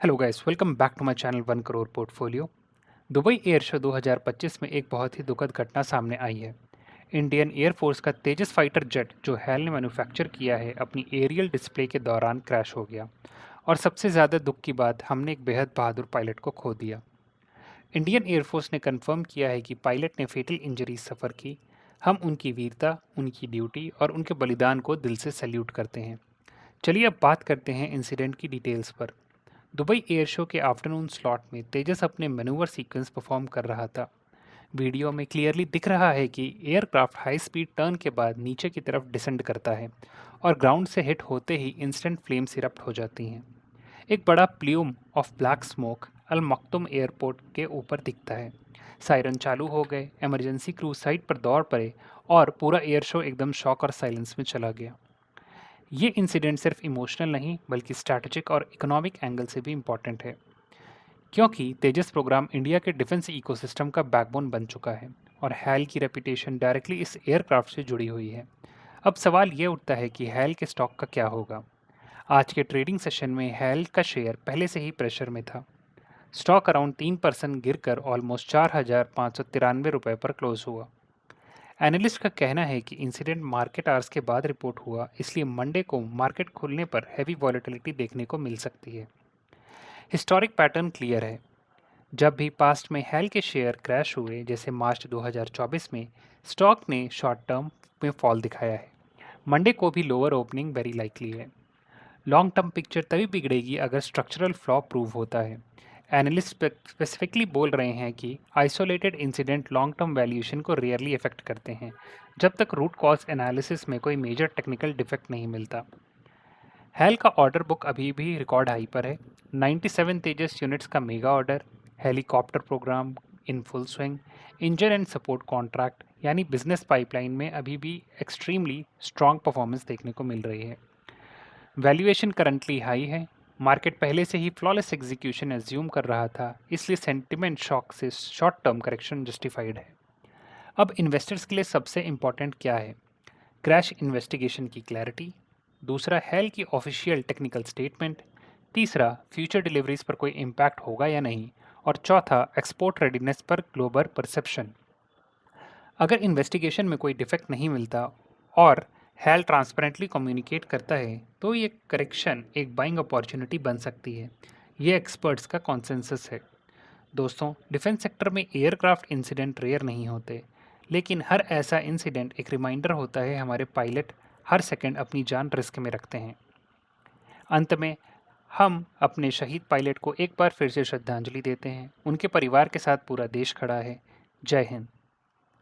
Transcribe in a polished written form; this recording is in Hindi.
Hello guys, welcome back to my channel 1 crore portfolio. Dubai air show 2025 में एक बहुत ही दुखद घटना सामने आई है। इंडियन एयरफोर्स का तेजस फाइटर जेट जो हैल ने मैन्युफैक्चर किया है अपनी एरियल डिस्प्ले के दौरान क्रैश हो गया। और सबसे ज़्यादा दुख की बात, हमने एक बेहद बहादुर पायलट को खो दिया। इंडियन एयरफोर्स ने कंफर्म किया है कि पायलट ने फेटल इंजरीज सफ़र की। हम उनकी वीरता, उनकी ड्यूटी और उनके बलिदान को दिल से सैल्यूट करते हैं। चलिए अब बात करते हैं इंसिडेंट की डिटेल्स पर। दुबई एयर शो के आफ्टरनून स्लॉट में तेजस अपने मैनूवर सीक्वेंस परफॉर्म कर रहा था। वीडियो में क्लियरली दिख रहा है कि एयरक्राफ्ट हाई स्पीड टर्न के बाद नीचे की तरफ डिसेंड करता है और ग्राउंड से हिट होते ही इंस्टेंट फ्लेम्स इरप्ट हो जाती हैं। एक बड़ा plume of black smoke Al Maktoum airport के ऊपर दिखता है। सायरन चालू हो गए, इमरजेंसी क्रू साइट पर दौड़ पड़े और पूरा एयर शो एकदम शॉक और साइलेंस में चला गया। ये इंसिडेंट सिर्फ इमोशनल नहीं बल्कि स्ट्रैटेजिक और इकोनॉमिक एंगल से भी इम्पॉर्टेंट है, क्योंकि तेजस प्रोग्राम इंडिया के डिफेंस इकोसिस्टम का बैकबोन बन चुका है और हैल की रेपुटेशन डायरेक्टली इस एयरक्राफ्ट से जुड़ी हुई है। अब सवाल ये उठता है कि हैल के स्टॉक का क्या होगा। आज के ट्रेडिंग सेशन में हैल का शेयर पहले से ही प्रेशर में था। स्टॉक अराउंड 3% गिरकर ऑलमोस्ट 4,593 रुपये पर क्लोज हुआ। एनालिस्ट का कहना है कि इंसिडेंट मार्केट आवर्स के बाद रिपोर्ट हुआ, इसलिए मंडे को मार्केट खुलने पर हैवी वॉलेटिलिटी देखने को मिल सकती है। हिस्टोरिक पैटर्न क्लियर है। जब भी पास्ट में हेल के शेयर क्रैश हुए, जैसे मार्च 2024 में, स्टॉक ने शॉर्ट टर्म में फॉल दिखाया है। मंडे को भी लोअर ओपनिंग वेरी लाइकली है। लॉन्ग टर्म पिक्चर तभी बिगड़ेगी अगर स्ट्रक्चरल फ्लॉ प्रूव होता है। एनालिस्ट स्पेसिफिकली बोल रहे हैं कि isolated incident long term valuation को रेयरली इफेक्ट करते हैं, जब तक रूट कॉज एनालिसिस में कोई मेजर टेक्निकल डिफेक्ट नहीं मिलता। हेल का ऑर्डर बुक अभी भी रिकॉर्ड हाई पर है। 97 तेजस यूनिट्स का mega order, helicopter programme in full swing, engine and support contract यानी बिजनेस पाइपलाइन में अभी भी एक्सट्रीमली स्ट्रॉन्ग परफॉर्मेंस देखने को मिल रही है। वैल्यूएशन करंटली हाई है। मार्केट पहले से ही फ्लॉलेस एग्जीक्यूशन एज्यूम कर रहा था, इसलिए सेंटिमेंट शॉक से शॉर्ट टर्म करेक्शन जस्टिफाइड है। अब इन्वेस्टर्स के लिए सबसे इंपॉर्टेंट क्या है? क्रैश इन्वेस्टिगेशन की क्लैरिटी, दूसरा हेल की ऑफिशियल टेक्निकल स्टेटमेंट, तीसरा फ्यूचर डिलीवरीज पर कोई इम्पैक्ट होगा या नहीं, और चौथा एक्सपोर्ट रेडीनेस पर ग्लोबल परसेप्शन। अगर इन्वेस्टिगेशन में कोई डिफेक्ट नहीं मिलता और हेल ट्रांसपेरेंटली कम्युनिकेट करता है तो ये करेक्शन एक बाइंग अपॉर्चुनिटी बन सकती है। ये एक्सपर्ट्स का कॉन्सेंसस है। दोस्तों, डिफेंस सेक्टर में एयरक्राफ्ट इंसिडेंट रेयर नहीं होते, लेकिन हर ऐसा इंसिडेंट एक रिमाइंडर होता है हमारे पायलट हर सेकंड अपनी जान रिस्क में रखते हैं। अंत में हम अपने शहीद पायलट को एक बार फिर से श्रद्धांजलि देते हैं। उनके परिवार के साथ पूरा देश खड़ा है। जय हिंद।